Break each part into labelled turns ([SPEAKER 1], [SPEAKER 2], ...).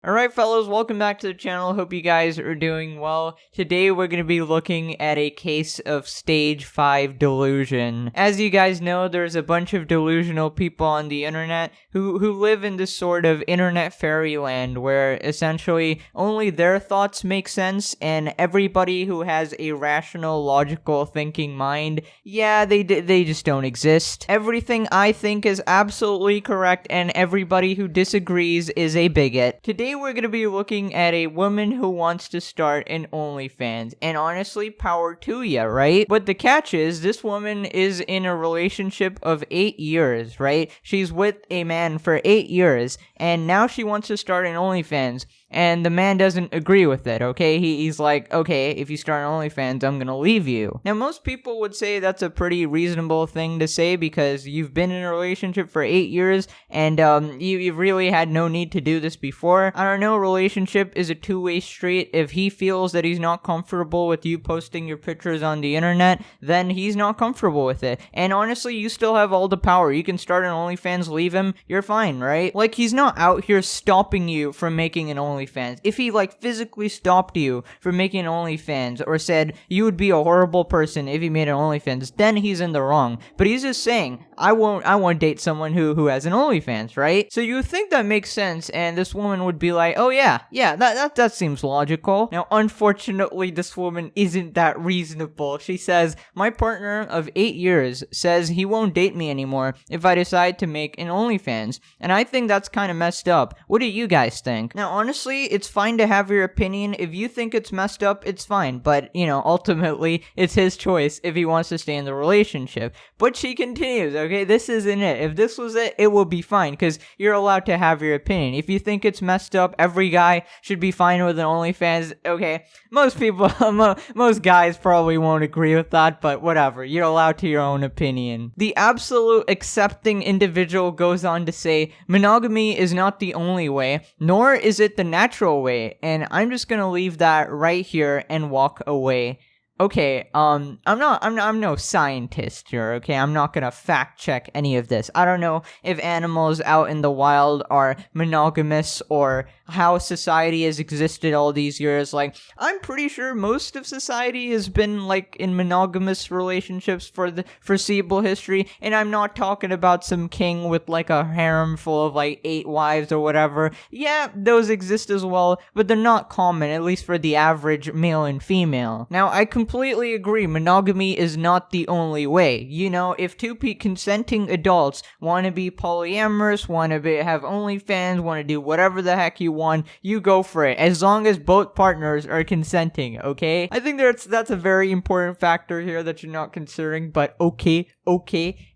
[SPEAKER 1] Alright fellas, welcome back to the channel. Hope you guys are doing well. Today we're going to be looking at a case of stage 5 delusion. As you guys know, there's a bunch of delusional people on the internet who live in this sort of internet fairyland where essentially only their thoughts make sense and everybody who has a rational, logical thinking mind, yeah, they just don't exist. Everything I think is absolutely correct and everybody who disagrees is a bigot. Today we're going to be looking at a woman who wants to start an OnlyFans, and honestly, power to ya, right? But the catch is, this woman is in a relationship of 8 years, right? She's with a man for 8 years, and now she wants to start an OnlyFans, and the man doesn't agree with it, okay? He's like, okay, if you start an OnlyFans, I'm gonna leave you. Now, most people would say that's a pretty reasonable thing to say because you've been in a relationship for 8 years, and you've really had no need to do this before. I don't know, relationship is a two-way street. If he feels that he's not comfortable with you posting your pictures on the internet, then he's not comfortable with it. And honestly, you still have all the power. You can start an OnlyFans, leave him, you're fine, right? Like, he's not out here stopping you from making an OnlyFans. If he, like, physically stopped you from making an OnlyFans or said you would be a horrible person if you made an OnlyFans, then he's in the wrong. But he's just saying, I won't date someone who has an OnlyFans, right? So you would think that makes sense, and this woman would be like, oh yeah, that seems logical. Now, unfortunately, this woman isn't that reasonable. She says, my partner of 8 years says he won't date me anymore if I decide to make an OnlyFans, and I think that's kind of messed up. What do you guys think? Now, honestly, it's fine to have your opinion. If you think it's messed up, it's fine, but, you know, ultimately, it's his choice if he wants to stay in the relationship. But she continues, okay, this isn't it. If this was it, it will be fine, because you're allowed to have your opinion. If you think it's messed up, every guy should be fine with an OnlyFans. Okay, most people, most guys probably won't agree with that, but whatever, you're allowed to your own opinion. The absolute accepting individual goes on to say, monogamy is not the only way, nor is it the natural way, and I'm just gonna leave that right here and walk away. Okay, I'm no scientist here, okay? I'm not gonna fact check any of this. I don't know if animals out in the wild are monogamous or how society has existed all these years. Like, I'm pretty sure most of society has been, like, in monogamous relationships for the foreseeable history, and I'm not talking about some king with, like, a harem full of, like, 8 wives or whatever. Yeah, those exist as well, but they're not common, at least for the average male and female. Now, I completely agree, monogamy is not the only way. You know, if two consenting adults want to be polyamorous, want to have OnlyFans, want to do whatever the heck you want, you go for it, as long as both partners are consenting, okay? I think that's a very important factor here that you're not considering, but okay.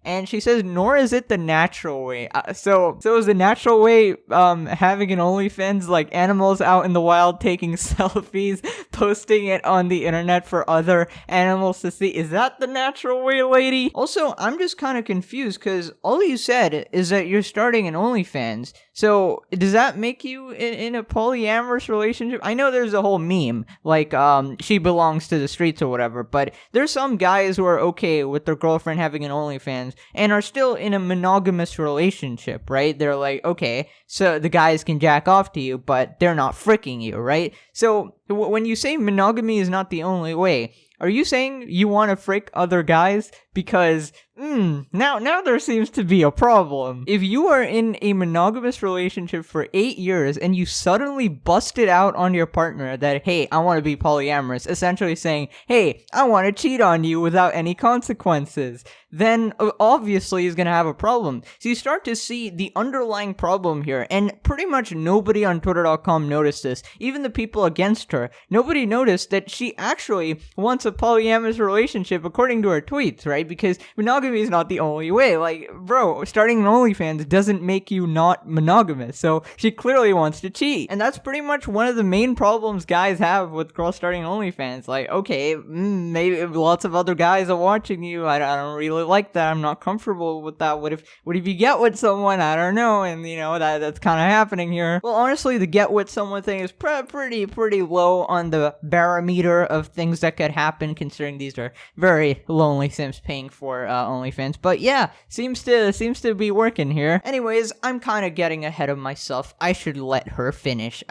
[SPEAKER 1] And she says, nor is it the natural way. So is the natural way having an OnlyFans, like animals out in the wild taking selfies, posting it on the internet for other animals to see? Is that the natural way, lady? Also, I'm just kind of confused because all you said is that you're starting an OnlyFans. So does that make you in a polyamorous relationship? I know there's a whole meme, like she belongs to the streets or whatever, but there's some guys who are okay with their girlfriend having an OnlyFans and are still in a monogamous relationship, right? They're like, okay, so the guys can jack off to you, but they're not fricking you, right? So when you say monogamy is not the only way, are you saying you want to frick other guys? Because, now there seems to be a problem. If you are in a monogamous relationship for 8 years and you suddenly bust it out on your partner that, hey, I want to be polyamorous, essentially saying, hey, I want to cheat on you without any consequences, then obviously he's going to have a problem. So you start to see the underlying problem here, and pretty much nobody on Twitter.com noticed this. Even the people against her, nobody noticed that she actually wants a polyamorous relationship according to her tweets, right? Because monogamy is not the only way. Like, bro, starting an OnlyFans doesn't make you not monogamous. So she clearly wants to cheat. And that's pretty much one of the main problems guys have with girls starting OnlyFans. Like, okay, maybe lots of other guys are watching you. I don't really really like that. I'm not comfortable with that. What if you get with someone? I don't know. And that's kind of happening here. Well, honestly, the get with someone thing is pretty low on the barometer of things that could happen, considering these are very lonely simps paying for OnlyFans. But yeah, seems to be working here. Anyways, I'm kind of getting ahead of myself. I should let her finish.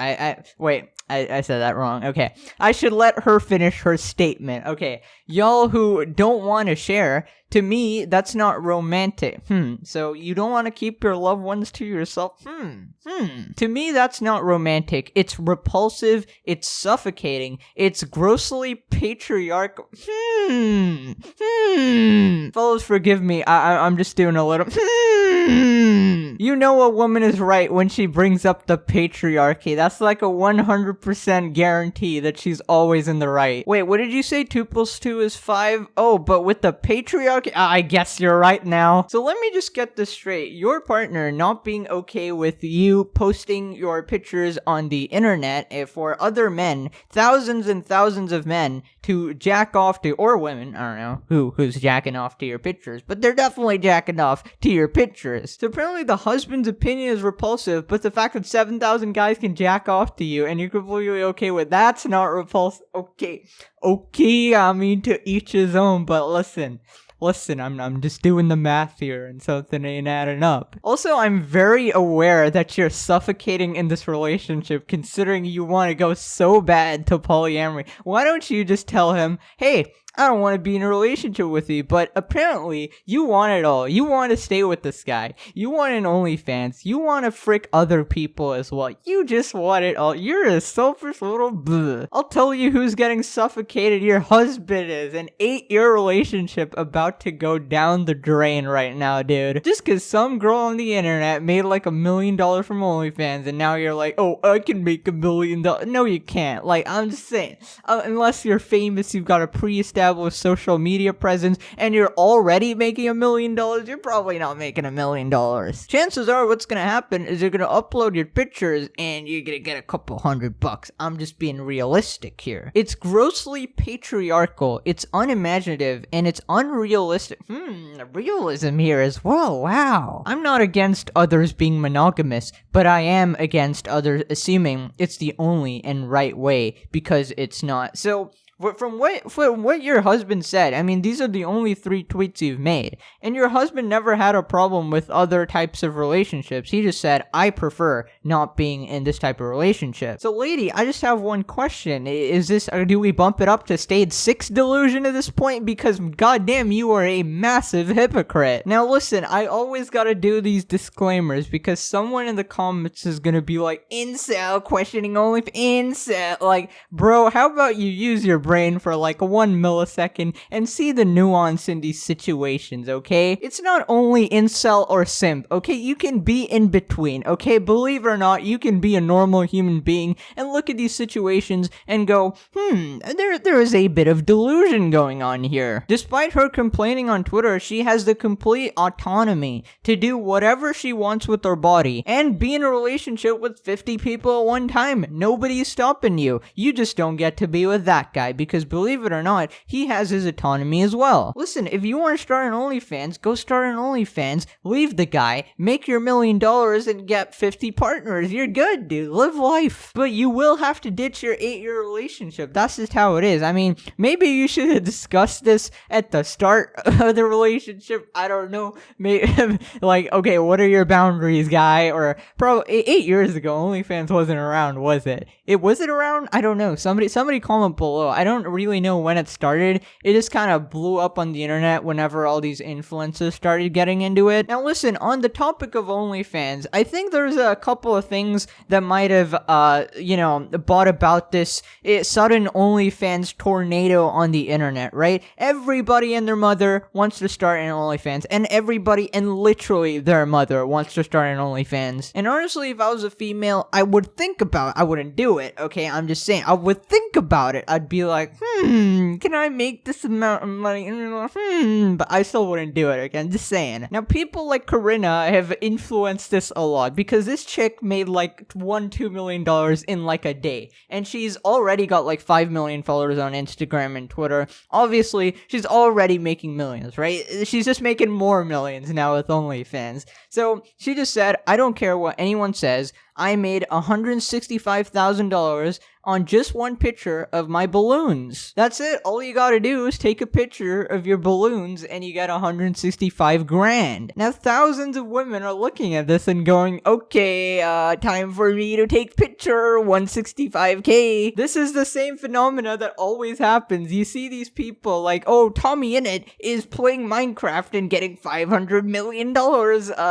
[SPEAKER 1] Wait, I said that wrong. Okay, I should let her finish her statement. Okay, y'all who don't want to share, to me, that's not romantic. So you don't want to keep your loved ones to yourself? To me, that's not romantic. It's repulsive. It's suffocating. It's grossly patriarchal. Fellas, forgive me. I'm just doing a little. You know a woman is right when she brings up the patriarchy. That's like a 100% guarantee that she's always in the right. Wait, what did you say? 2 + 2 is 5? Oh, but with the patriarchy? I guess you're right now. So let me just get this straight. Your partner not being okay with you posting your pictures on the internet for other men, thousands and thousands of men, to jack off to, or women, I don't know who's jacking off to your pictures, but they're definitely jacking off to your pictures. So apparently the husband's opinion is repulsive, but the fact that 7,000 guys can jack off to you and you're completely okay with that's not repulsive. Okay, I mean, to each his own, but listen, I'm just doing the math here and something ain't adding up. Also, I'm very aware that you're suffocating in this relationship considering you want to go so bad to polyamory. Why don't you just tell him, hey, I don't want to be in a relationship with you, but apparently you want it all. You want to stay with this guy. You want an OnlyFans. You want to frick other people as well. You just want it all. You're a selfish little bleh. I'll tell you who's getting suffocated. Your husband is. An 8-year relationship about to go down the drain right now, dude. Just because some girl on the internet made like $1 million from OnlyFans and now you're like, oh, I can make $1 million. No, you can't. Like, I'm just saying. Unless you're famous, you've got a pre-established social media presence, and you're already making $1 million, you're probably not making $1 million. Chances are what's gonna happen is you're gonna upload your pictures and you're gonna get a couple $100. I'm just being realistic here. It's grossly patriarchal, it's unimaginative, and it's unrealistic. Realism here as well, wow. I'm not against others being monogamous, but I am against others assuming it's the only and right way, because it's not. So, from what your husband said, I mean, these are the only 3 tweets you've made. And your husband never had a problem with other types of relationships. He just said, I prefer not being in this type of relationship. So, lady, I just have one question. Is this, or do we bump it up to stage 6 delusion at this point? Because, goddamn, you are a massive hypocrite. Now, listen, I always gotta do these disclaimers because someone in the comments is gonna be like, incel, questioning only incel. Like, bro, how about you use your brain for like 1 millisecond and see the nuance in these situations, okay? It's not only incel or simp, okay? You can be in between, okay? Believe it or not, you can be a normal human being and look at these situations and go, there is a bit of delusion going on here. Despite her complaining on Twitter, she has the complete autonomy to do whatever she wants with her body and be in a relationship with 50 people at one time. Nobody's stopping you. You just don't get to be with that guy because, believe it or not, he has his autonomy as well. Listen, if you want to start an OnlyFans, go start an OnlyFans, leave the guy, make your $1 million and get 50 partners. You're good, dude. Live life. But you will have to ditch your 8-year relationship. That's just how it is. I mean, maybe you should have discussed this at the start of the relationship. I don't know. Maybe, like, okay, what are your boundaries, guy? Or probably 8 years ago, OnlyFans wasn't around, was it? Was it around? I don't know. Somebody comment below. I don't really know when it started. It just kind of blew up on the internet whenever all these influencers started getting into it. Now listen, on the topic of OnlyFans, I think there's a couple of things that might have, brought about this sudden OnlyFans tornado on the internet, right? Everybody and their mother wants to start an OnlyFans, and everybody and literally their mother wants to start an OnlyFans. And honestly, if I was a female, I would think about it. I wouldn't do it, okay? I'm just saying, I would think about it. I'd be like, can I make this amount of money? But I still wouldn't do it, okay? I'm just saying. Now, people like Corinna have influenced this a lot because this chick made like $1-2 million in like a a day. And she's already got like 5 million followers on Instagram and Twitter. Obviously, she's already making millions, right? She's just making more millions now with OnlyFans. So she just said, I don't care what anyone says. I made $165,000 on just one picture of my balloons. That's it. All you gotta do is take a picture of your balloons and you get 165 grand. Now, thousands of women are looking at this and going, okay, time for me to take picture, 165K. This is the same phenomena that always happens. You see these people like, oh, Tommy Innit is playing Minecraft and getting $500 million.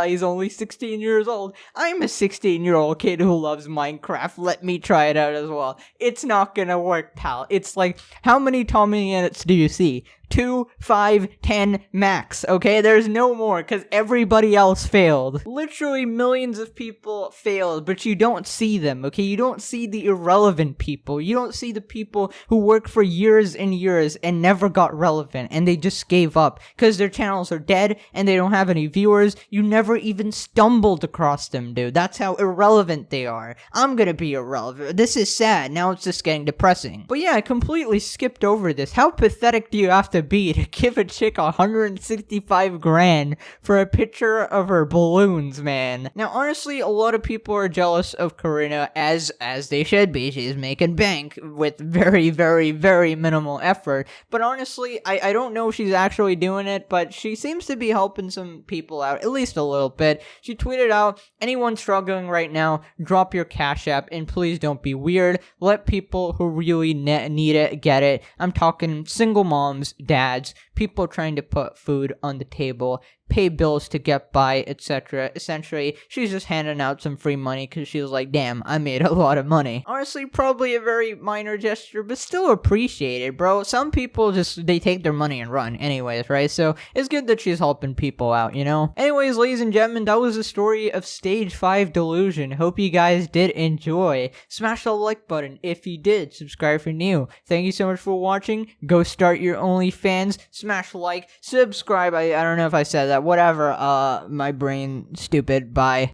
[SPEAKER 1] He's only 16 years old. I'm a 16-year-old kid who loves Minecraft. Let me try it out as well. It's not gonna work, pal. It's like, how many Tommy Innits do you see? 2, 5, 10 max, okay? There's no more, because everybody else failed. Literally millions of people failed, but you don't see them, okay? You don't see the irrelevant people. You don't see the people who worked for years and years and never got relevant, and they just gave up, because their channels are dead, and they don't have any viewers. You never even stumbled across them, dude. That's how irrelevant they are. I'm gonna be irrelevant. This is sad. Now it's just getting depressing. But yeah, I completely skipped over this. How pathetic do you have to be to give a chick 165 grand for a picture of her balloons, man? Now, honestly, a lot of people are jealous of Karina, as they should be. She's making bank with very, very, very minimal effort. But honestly, I don't know if she's actually doing it, but she seems to be helping some people out, at least a little bit. She tweeted out, anyone struggling right now, drop your Cash App, and please don't be weird. Let people who really need it get it. I'm talking single moms, dads, people trying to put food on the table, pay bills to get by, etc. Essentially, she's just handing out some free money because she was like, damn, I made a lot of money. Honestly, probably a very minor gesture, but still appreciated, bro. Some people just, they take their money and run anyways, right? So it's good that she's helping people out, you know? Anyways, ladies and gentlemen, that was the story of Stage 5 Delusion. Hope you guys did enjoy. Smash the like button if you did. Subscribe if you're new. Thank you so much for watching. Go start your OnlyFans. Smash like, subscribe. I don't know if I said that. Whatever. My brain stupid. Bye.